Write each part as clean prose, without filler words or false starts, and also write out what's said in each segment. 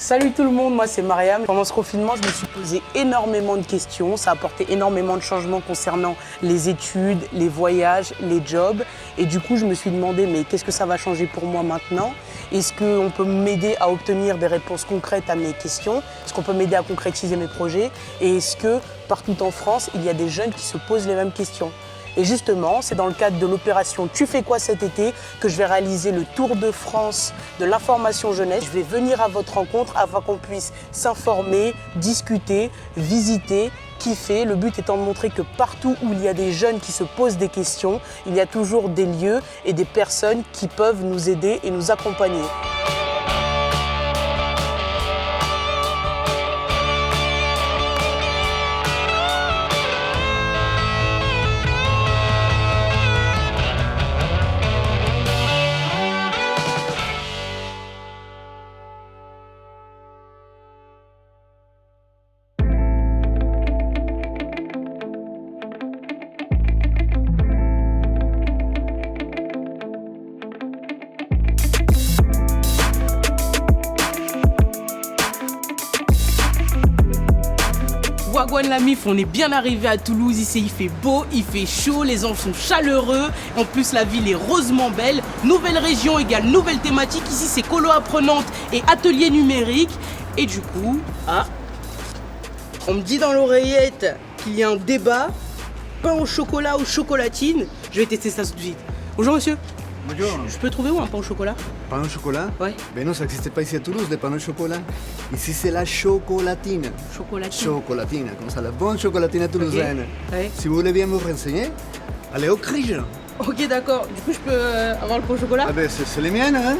Salut tout le monde, moi c'est Mariam. Pendant ce confinement, je me suis posé énormément de questions. Ça a apporté énormément de changements concernant les études, les voyages, les jobs. Et du coup, je me suis demandé, mais qu'est-ce que ça va changer pour moi maintenant? Est-ce qu'on peut m'aider à obtenir des réponses concrètes à mes questions? Est-ce qu'on peut m'aider à concrétiser mes projets? Et est-ce que partout en France, il y a des jeunes qui se posent les mêmes questions? Et justement, c'est dans le cadre de l'opération Tu fais quoi cet été que je vais réaliser le tour de France de l'information jeunesse. Je vais venir à votre rencontre afin qu'on puisse s'informer, discuter, visiter, kiffer. Le but étant de montrer que partout où il y a des jeunes qui se posent des questions, il y a toujours des lieux et des personnes qui peuvent nous aider et nous accompagner. Wagwan la mif, on est bien arrivé à Toulouse, ici il fait beau, il fait chaud, les gens sont chaleureux, en plus la ville est rosement belle, nouvelle région égale nouvelle thématique, ici c'est colo apprenante et atelier numérique, et du coup, on me dit dans l'oreillette qu'il y a un débat, pain au chocolat ou chocolatine, je vais tester ça tout de suite. Bonjour monsieur. Bonjour. Je peux trouver où un pain au chocolat? Pain au chocolat? Ouais. Ben non, ça n'existe pas ici à Toulouse, des pains au chocolat. Ici, c'est la chocolatine. Chocolatine. Chocolatine, comme ça, la bonne chocolatine toulousaine. Okay. Ouais. Si vous voulez bien vous renseigner, allez au Crige. Ok, d'accord. Du coup, je peux avoir le pain au chocolat? Ah ben, c'est les miennes, hein.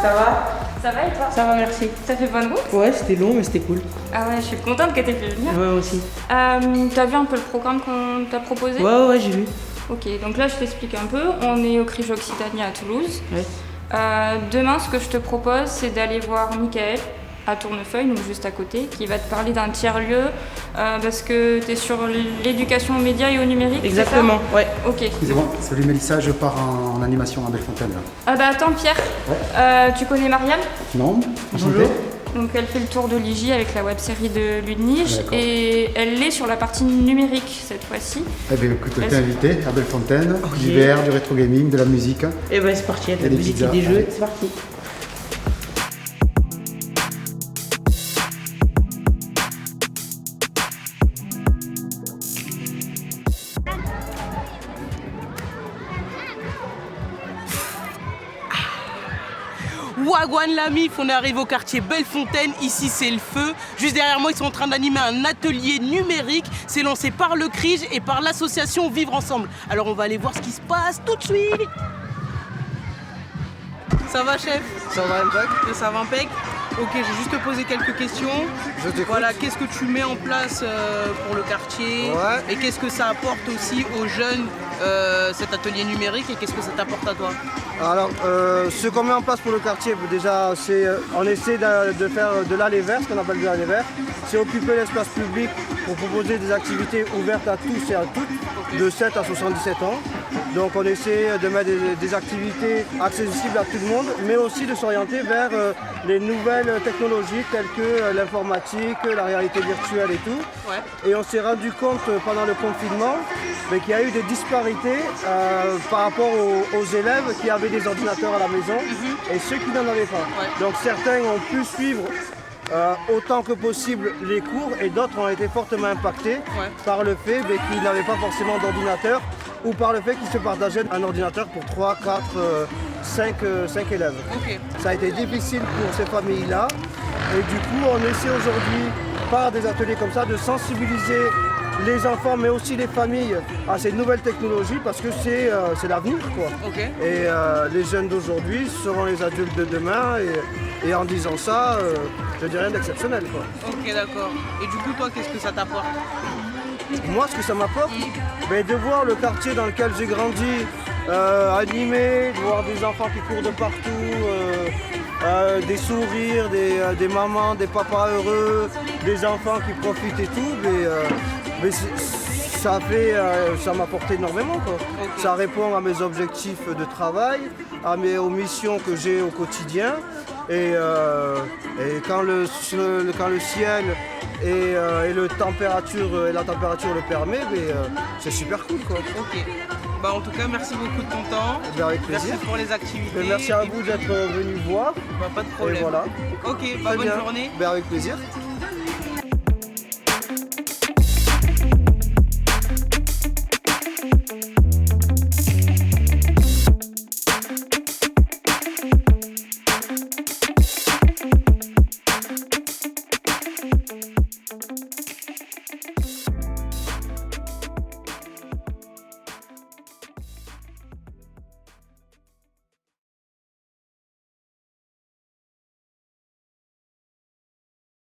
Ça va? Ça va et toi? Ça va, merci. Ça fait bonne route? Ouais, c'était long, mais c'était cool. Ah ouais, je suis contente que t'aies pu venir. Ouais, aussi. T'as vu un peu le programme qu'on t'a proposé? Ouais, j'ai vu. Ok, donc là je t'explique un peu. On est au Crige Occitanie à Toulouse. Ouais. Demain, ce que je te propose, c'est d'aller voir Mickaël à Tournefeuille, donc juste à côté, qui va te parler d'un tiers-lieu parce que t'es sur l'éducation aux médias et au numérique. Exactement, ouais. Ok. Excusez-moi, salut Mélissa, je pars en animation à Bellefontaine. Là. Ah bah attends Pierre, tu connais Mariam? Non? Enchanté. Bonjour. Donc elle fait le tour de l'IJ avec la web-série de Ludnige D'accord. et elle est sur la partie numérique cette fois-ci. Eh bien écoute, t'es invité à Bellefontaine, Ok. du VR, du rétro gaming, de la musique. Et ben c'est parti, il y a de Et la des musique et pizzas, des jeux, allez. c'est parti. Wagwan la mif, on est arrivé au quartier Bellefontaine, ici c'est le feu. Juste derrière moi, ils sont en train d'animer un atelier numérique. C'est lancé par le Crige et par l'association Vivre Ensemble. Alors on va aller voir ce qui se passe tout de suite. Ça va chef? Ça va, impec? Ça va impec? Ok, je vais juste te poser quelques questions. Je t'écoute. Voilà, qu'est-ce que tu mets en place pour le quartier? Ouais. Et qu'est-ce que ça apporte aussi aux jeunes, cet atelier numérique, et qu'est-ce que ça t'apporte à toi? Alors, ce qu'on met en place pour le quartier, déjà, c'est on essaie de faire de l'allée verte, ce qu'on appelle de l'allée verte. C'est occuper l'espace public pour proposer des activités ouvertes à tous et à toutes, de 7 à 77 ans. Donc on essaie de mettre des activités accessibles à tout le monde, mais aussi de s'orienter vers les nouvelles technologies telles que l'informatique, la réalité virtuelle et tout. Ouais. Et on s'est rendu compte pendant le confinement qu'il y a eu des disparités par rapport aux élèves qui avaient des ordinateurs à la maison et ceux qui n'en avaient pas. Ouais. Donc certains ont pu suivre autant que possible les cours et d'autres ont été fortement impactés par le fait qu'ils n'avaient pas forcément d'ordinateur ou par le fait qu'ils se partageaient un ordinateur pour 3, 4, 5 élèves. Ok. Ça a été difficile pour ces familles-là et du coup on essaie aujourd'hui par des ateliers comme ça de sensibiliser les enfants mais aussi les familles à ces nouvelles technologies parce que c'est l'avenir quoi. Ok. Et les jeunes d'aujourd'hui seront les adultes de demain et en disant ça, je dis rien d'exceptionnel quoi. Ok, d'accord. Et du coup, toi, qu'est-ce que ça t'apporte? Moi, ce que ça m'apporte, de voir le quartier dans lequel j'ai grandi animé, de voir des enfants qui courent de partout, des sourires, des mamans, des papas heureux, des enfants qui profitent et tout, ça m'apporte énormément, quoi. Ça répond à mes objectifs de travail, aux missions que j'ai au quotidien. Et quand le ciel et la température le permet, c'est super cool, quoi. Ok. Bah, en tout cas, merci beaucoup de ton temps. Avec plaisir. Merci pour les activités. Merci à vous d'être venu voir. Bah, pas de problème. Et voilà. Ok, Très bonne bien. journée. Avec plaisir.